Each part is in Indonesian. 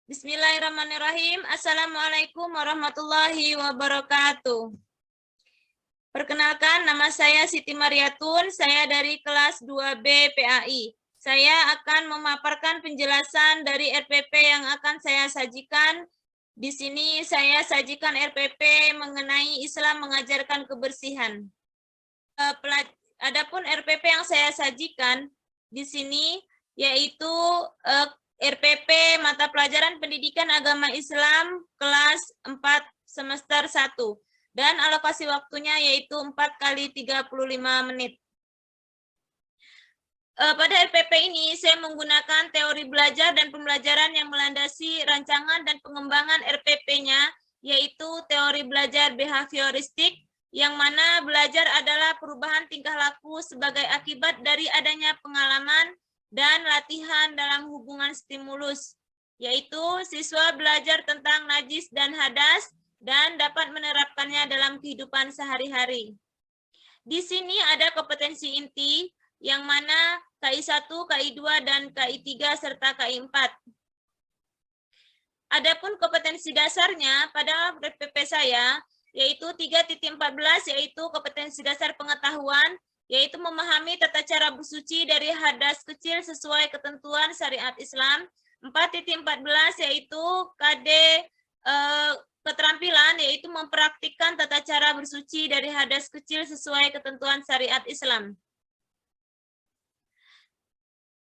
Bismillahirrahmanirrahim. Assalamualaikum warahmatullahi wabarakatuh. Perkenalkan, nama saya Siti Mariatun, saya dari kelas 2B PAI. Saya akan memaparkan penjelasan dari RPP yang akan saya sajikan. Di sini saya sajikan RPP mengenai Islam mengajarkan kebersihan. Adapun RPP yang saya sajikan di sini yaitu RPP Mata Pelajaran Pendidikan Agama Islam kelas 4 semester 1 dan alokasi waktunya yaitu 4 kali 35 menit. Pada RPP ini saya menggunakan teori belajar dan pembelajaran yang melandasi rancangan dan pengembangan RPP-nya yaitu teori belajar behavioristik yang mana belajar adalah perubahan tingkah laku sebagai akibat dari adanya pengalaman dan latihan dalam hubungan stimulus, yaitu siswa belajar tentang najis dan hadas dan dapat menerapkannya dalam kehidupan sehari-hari. Di sini ada kompetensi inti yang mana KI1, KI2, dan KI3 serta KI4. Adapun kompetensi dasarnya pada RPP saya yaitu 3.14 yaitu kompetensi dasar pengetahuan yaitu memahami tata cara bersuci dari hadas kecil sesuai ketentuan syariat Islam. 4.14 yaitu KD keterampilan yaitu mempraktikkan tata cara bersuci dari hadas kecil sesuai ketentuan syariat Islam.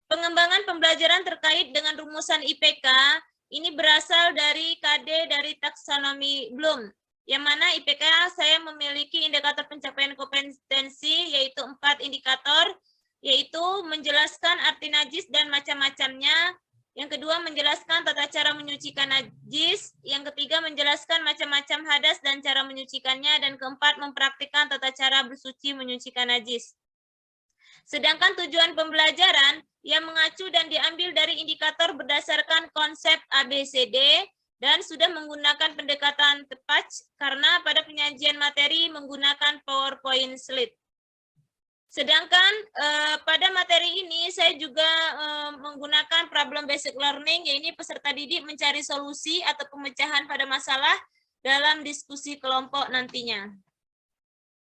Pengembangan pembelajaran terkait dengan rumusan IPK ini berasal dari KD dari taksonomi Bloom, yang mana IPK saya memiliki indikator pencapaian kompetensi yaitu 4 indikator, yaitu menjelaskan arti najis dan macam-macamnya, yang kedua menjelaskan tata cara menyucikan najis, yang ketiga menjelaskan macam-macam hadas dan cara menyucikannya, dan keempat mempraktikkan tata cara bersuci menyucikan najis. Sedangkan tujuan pembelajaran yang mengacu dan diambil dari indikator berdasarkan konsep ABCD dan sudah menggunakan pendekatan tepat karena pada penyajian materi menggunakan PowerPoint slide. Sedangkan pada materi ini saya juga menggunakan problem basic learning, yaitu peserta didik mencari solusi atau pemecahan pada masalah dalam diskusi kelompok nantinya.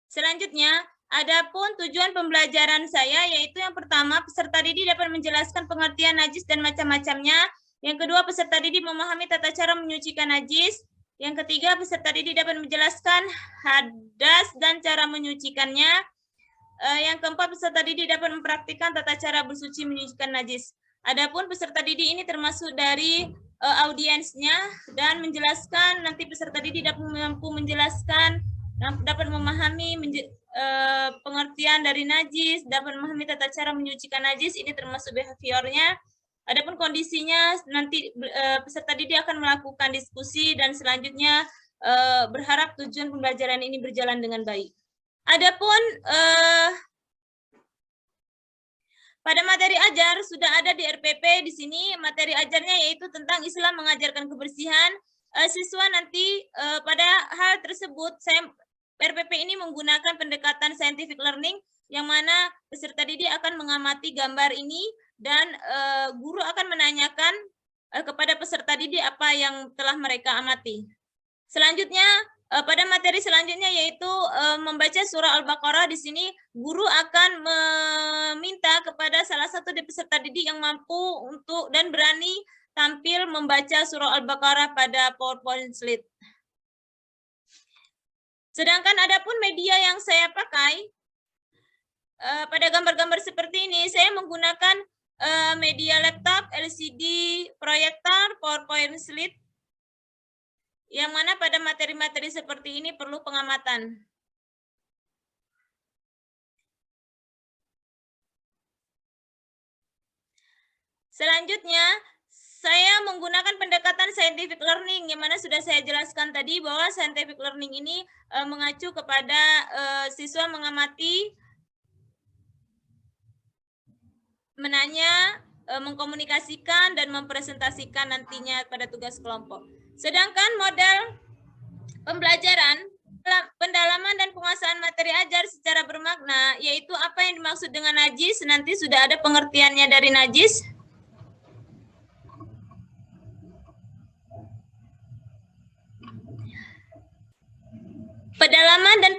Selanjutnya, adapun tujuan pembelajaran saya yaitu yang pertama, peserta didik dapat menjelaskan pengertian najis dan macam-macamnya. Yang kedua, peserta didik memahami tata cara menyucikan najis. Yang ketiga, peserta didik dapat menjelaskan hadas dan cara menyucikannya. Yang keempat, peserta didik dapat mempraktikkan tata cara bersuci menyucikan najis. Adapun peserta didik ini termasuk dari audiensnya dan menjelaskan, nanti peserta didik dapat mampu menjelaskan, dapat memahami pengertian dari najis, dapat memahami tata cara menyucikan najis, ini termasuk behaviornya. Adapun kondisinya nanti peserta didik akan melakukan diskusi dan selanjutnya berharap tujuan pembelajaran ini berjalan dengan baik. Adapun pada materi ajar sudah ada di RPP di sini materi ajarnya yaitu tentang Islam mengajarkan kebersihan. Siswa nanti pada hal tersebut RPP ini menggunakan pendekatan scientific learning yang mana peserta didik akan mengamati gambar ini dan guru akan menanyakan kepada peserta didik apa yang telah mereka amati. Selanjutnya pada materi selanjutnya yaitu membaca surah Al-Baqarah. Di sini guru akan meminta kepada salah satu dari peserta didik yang mampu untuk dan berani tampil membaca surah Al-Baqarah pada PowerPoint slide. Sedangkan adapun media yang saya pakai pada gambar-gambar seperti ini, saya menggunakan media laptop, LCD, proyektor, PowerPoint slide, yang mana pada materi-materi seperti ini perlu pengamatan. Selanjutnya, saya menggunakan pendekatan scientific learning, yang mana sudah saya jelaskan tadi bahwa scientific learning ini mengacu kepada siswa mengamati, menanya, mengkomunikasikan, dan mempresentasikan nantinya pada tugas kelompok. Sedangkan model pembelajaran, pendalaman dan penguasaan materi ajar secara bermakna, yaitu apa yang dimaksud dengan najis, nanti sudah ada pengertiannya dari najis.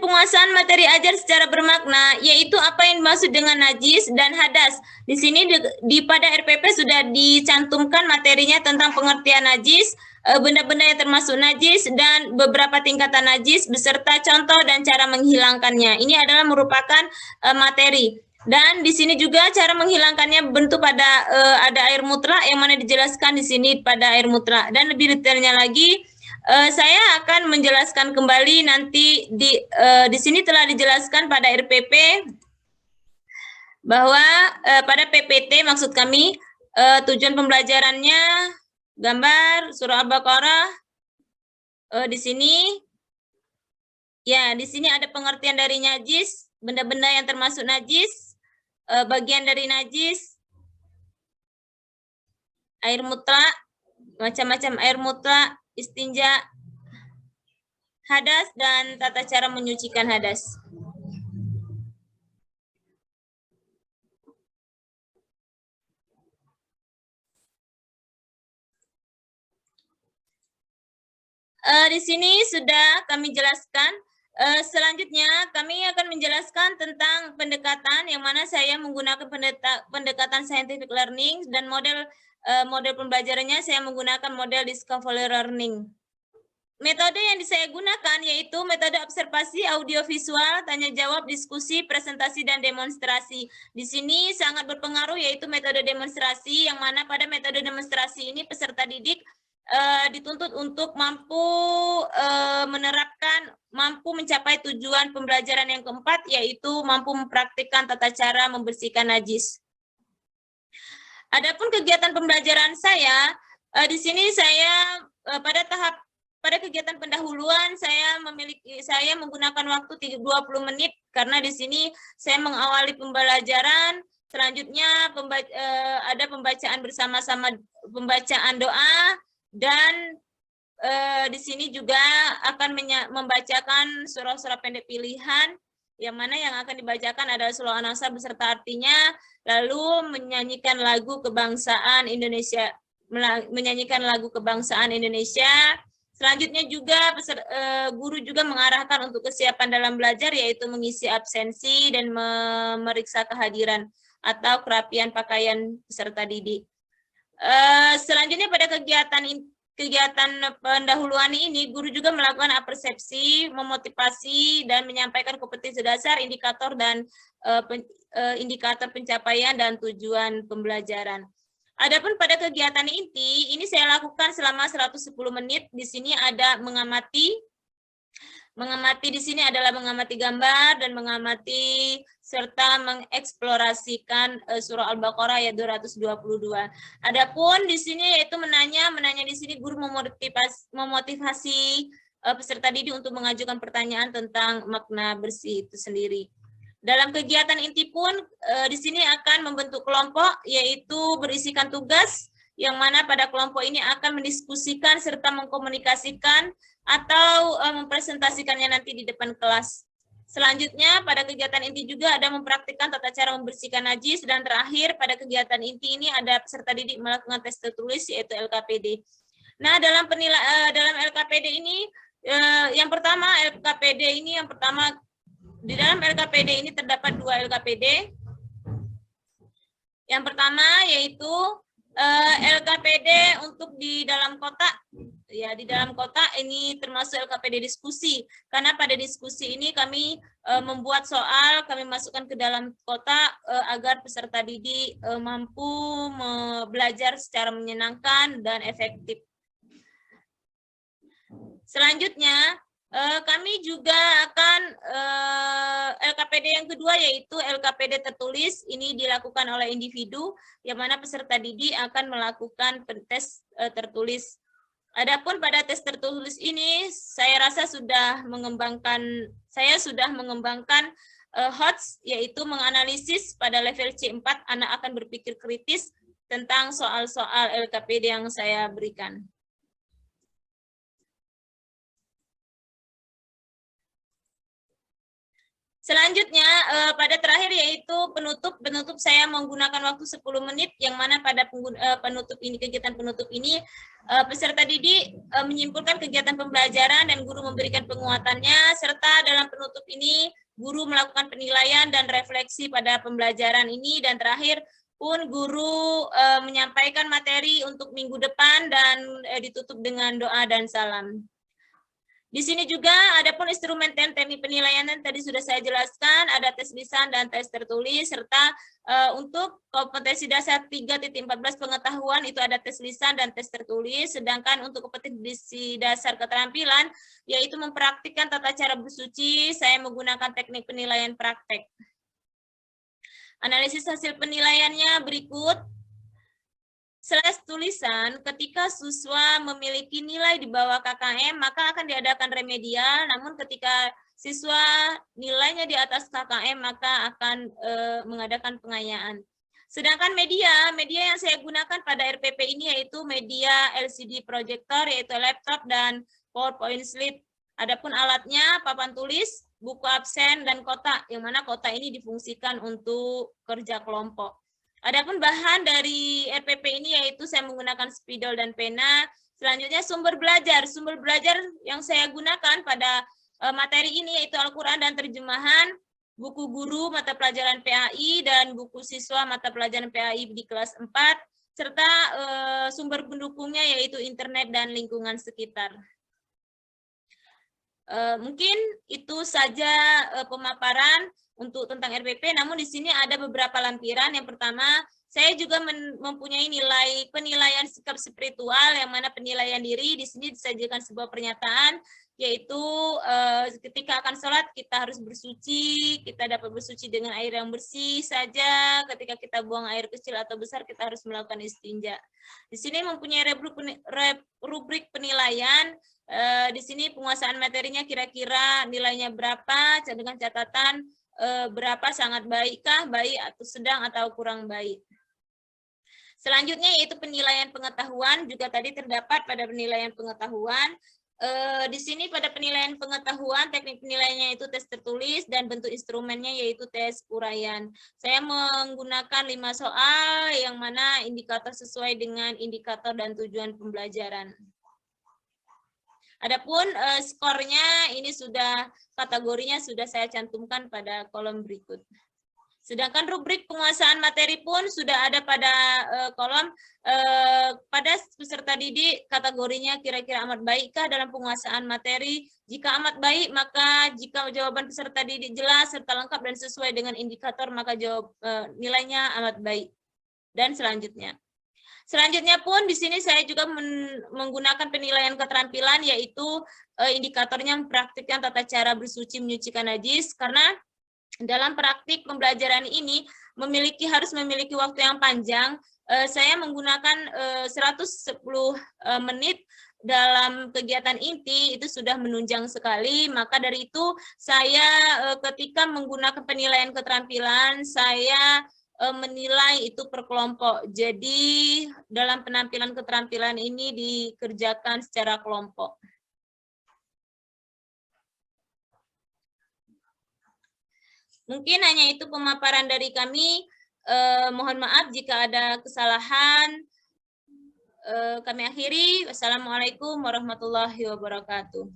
penguasaan materi ajar secara bermakna, yaitu apa yang dimaksud dengan najis dan hadas. Di sini pada RPP sudah dicantumkan materinya tentang pengertian najis, benda-benda yang termasuk najis, dan beberapa tingkatan najis, beserta contoh dan cara menghilangkannya. Ini adalah merupakan materi. Dan di sini juga cara menghilangkannya bentuk pada ada air mutlak yang mana dijelaskan di sini pada air mutlak. Dan lebih detailnya lagi, saya akan menjelaskan kembali nanti di sini telah dijelaskan pada RPP bahwa pada PPT maksud kami tujuan pembelajarannya gambar surah Al-Baqarah di sini ya, di sini ada pengertian dari najis, benda-benda yang termasuk najis, bagian dari najis, air mutlak, macam-macam air mutlak, istinja, hadas, dan tata cara menyucikan hadas. Di sini sudah kami jelaskan. Selanjutnya kami akan menjelaskan tentang pendekatan yang mana saya menggunakan pendekatan scientific learning dan model pembelajarannya saya menggunakan model discovery learning. Metode yang saya gunakan yaitu metode observasi audiovisual, tanya jawab, diskusi, presentasi, dan demonstrasi. Di sini sangat berpengaruh yaitu metode demonstrasi, yang mana pada metode demonstrasi ini peserta didik dituntut untuk mampu menerapkan, mampu mencapai tujuan pembelajaran yang keempat, yaitu mampu mempraktikkan tata cara membersihkan najis. Adapun kegiatan pembelajaran saya, di sini saya pada kegiatan pendahuluan saya menggunakan waktu 20 menit karena di sini saya mengawali pembelajaran. Selanjutnya ada pembacaan bersama-sama, pembacaan doa, dan di sini juga akan membacakan surah-surah pendek pilihan, yang mana yang akan dibacakan adalah surah An-Nasr beserta artinya, lalu menyanyikan lagu kebangsaan Indonesia, Selanjutnya juga guru juga mengarahkan untuk kesiapan dalam belajar, yaitu mengisi absensi dan memeriksa kehadiran atau kerapian pakaian peserta didik. Selanjutnya pada kegiatan pendahuluan ini, guru juga melakukan persepsi, memotivasi, dan menyampaikan kompetensi dasar, indikator dan indikator pencapaian dan tujuan pembelajaran. Adapun pada kegiatan inti, ini saya lakukan selama 110 menit. Di sini ada mengamati di sini adalah mengamati gambar dan mengamati serta mengeksplorasikan surah Al-Baqarah ayat 222. Adapun di sini yaitu menanya di sini guru memotivasi peserta didik untuk mengajukan pertanyaan tentang makna bersih itu sendiri. Dalam kegiatan inti pun di sini akan membentuk kelompok, yaitu berisikan tugas, yang mana pada kelompok ini akan mendiskusikan serta mengkomunikasikan atau mempresentasikannya nanti di depan kelas. Selanjutnya pada kegiatan inti juga ada mempraktikkan tata cara membersihkan najis, dan terakhir pada kegiatan inti ini ada peserta didik melakukan tes tertulis yaitu LKPD. Nah, dalam LKPD ini di dalam LKPD ini terdapat 2 LKPD. Yang pertama yaitu LKPD untuk di dalam kotak. Ya, di dalam kotak ini termasuk LKPD diskusi. Karena pada diskusi ini kami membuat soal, kami masukkan ke dalam kotak agar peserta didik mampu belajar secara menyenangkan dan efektif. Selanjutnya, kami juga akan LKPD yang kedua yaitu LKPD tertulis. Ini dilakukan oleh individu, yang mana peserta didik akan melakukan tes tertulis. Adapun pada tes tertulis ini, saya rasa sudah mengembangkan HOTS, yaitu menganalisis pada level C4, anak akan berpikir kritis tentang soal-soal LKPD yang saya berikan. Selanjutnya pada terakhir yaitu penutup saya menggunakan waktu 10 menit, yang mana pada penutup ini, kegiatan penutup ini peserta didik menyimpulkan kegiatan pembelajaran dan guru memberikan penguatannya, serta dalam penutup ini guru melakukan penilaian dan refleksi pada pembelajaran ini, dan terakhir pun guru menyampaikan materi untuk minggu depan dan ditutup dengan doa dan salam. Di sini juga ada pun instrumen dan teknik penilaian yang tadi sudah saya jelaskan, ada tes lisan dan tes tertulis, serta untuk kompetensi dasar 3.14 pengetahuan itu ada tes lisan dan tes tertulis, sedangkan untuk kompetensi dasar keterampilan yaitu mempraktikkan tata cara bersuci, saya menggunakan teknik penilaian praktek. Analisis hasil penilaiannya berikut. Selain tulisan, ketika siswa memiliki nilai di bawah KKM, maka akan diadakan remedial, namun ketika siswa nilainya di atas KKM, maka akan mengadakan pengayaan. Sedangkan media yang saya gunakan pada RPP ini yaitu media LCD projector, yaitu laptop dan PowerPoint slide. Adapun alatnya papan tulis, buku absen, dan kotak, yang mana kotak ini difungsikan untuk kerja kelompok. Adapun bahan dari RPP ini yaitu saya menggunakan spidol dan pena. Selanjutnya sumber belajar. Sumber belajar yang saya gunakan pada materi ini yaitu Al-Quran dan terjemahan, buku guru mata pelajaran PAI, dan buku siswa mata pelajaran PAI di kelas 4, serta sumber pendukungnya yaitu internet dan lingkungan sekitar. Mungkin itu saja pemaparan untuk tentang RPP, namun di sini ada beberapa lampiran. Yang pertama, saya juga mempunyai penilaian sikap spiritual, yang mana penilaian diri di sini disajikan sebuah pernyataan, yaitu ketika akan sholat kita harus bersuci, kita dapat bersuci dengan air yang bersih saja, ketika kita buang air kecil atau besar kita harus melakukan istinja. Di sini mempunyai rubrik penilaian. Di sini penguasaan materinya kira-kira nilainya berapa, dengan catatan berapa sangat baikkah, baik atau sedang atau kurang baik. Selanjutnya yaitu penilaian pengetahuan, juga tadi terdapat pada penilaian pengetahuan. Di sini pada penilaian pengetahuan, teknik penilaiannya itu tes tertulis dan bentuk instrumennya yaitu tes uraian. Saya menggunakan 5 soal yang mana indikator sesuai dengan indikator dan tujuan pembelajaran. Adapun skornya ini sudah kategorinya sudah saya cantumkan pada kolom berikut. Sedangkan rubrik penguasaan materi pun sudah ada pada kolom pada peserta didik, kategorinya kira-kira amat baikkah dalam penguasaan materi. Jika amat baik, maka jika jawaban peserta didik jelas serta lengkap dan sesuai dengan indikator, maka nilainya amat baik. Dan selanjutnya. Selanjutnya pun di sini saya juga menggunakan penilaian keterampilan, yaitu indikatornya mempraktikkan tata cara bersuci menyucikan najis, karena dalam praktik pembelajaran ini harus memiliki waktu yang panjang. Saya menggunakan 110 menit dalam kegiatan inti, itu sudah menunjang sekali. Maka dari itu saya ketika menggunakan penilaian keterampilan, saya menilai itu per kelompok. Jadi dalam penampilan keterampilan ini dikerjakan secara kelompok. Mungkin hanya itu pemaparan dari kami. Mohon maaf jika ada kesalahan. Kami akhiri. Wassalamualaikum warahmatullahi wabarakatuh.